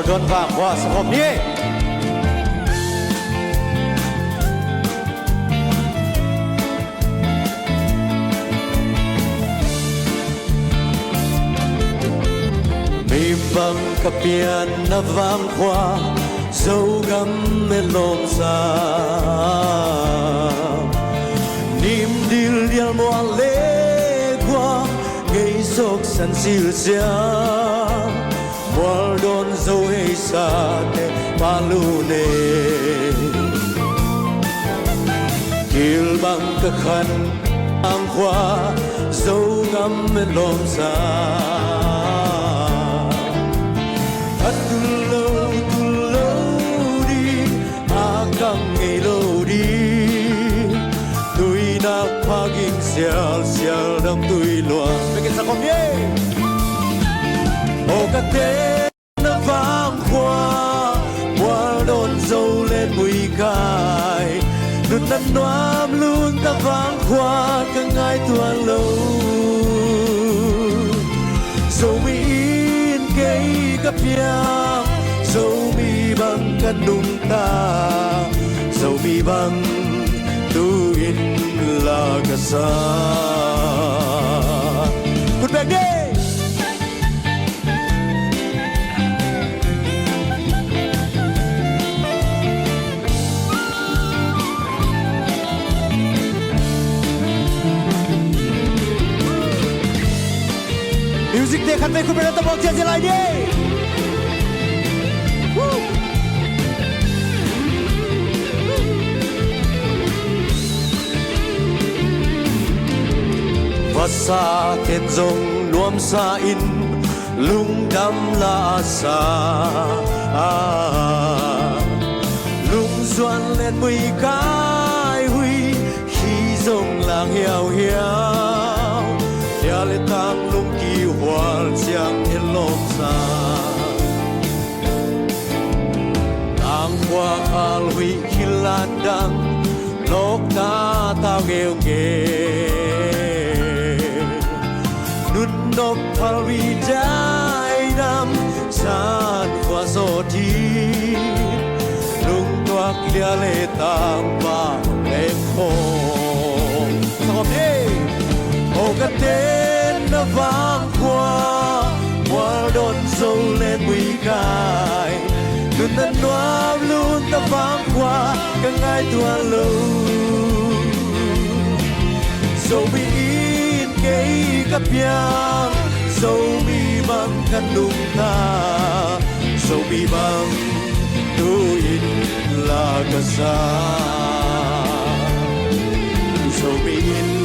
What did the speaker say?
ดนฝากว่าสงบนี้มีบังกับเปียนนับวางขวาdấu gắm bên lom xa niềm điêu điêu mùa lễ qua gây sốc sẵn siêu xa mùa đón dấu hay xa để ba lưu nề kill bằng các khăn ang qua dấu gắm bên lom xa sial sial đam tui loa bikin sa komye o ka te na vang khoa qua đón dâu lên mùi cài luôn năn noam luôn ta vang khoa cả ngày tuan lâu dâu mi in cây cặp yang dâu mi bằng căn nung ta dâu mi bằng tu in la casa Put back day Music day khan vớiคุณเป็นตะบอกเจไรดีsa thiên dòng nuông sa in lung đắm la sa lung doan lên mùi cái huy khi dòng làng hiao hiao nhà lệ tang lung kỳ hoàn giang thiên lom sa tang hoa al huy khi lan đăng lốc ta tao nghèo nghề nốc phal vi trái đam san qua gió thi lung toạc lia lệ tang ba em hồng sao thế ô cái tên nó vang qua đón dâu lên mùi cài luôn năn noam luôn ta vang qua cả ngày tuan lâu dâu bị cây cặp yang dâu mi bằng căn nung ta dâu mi bằng tu in la casa dâu mi in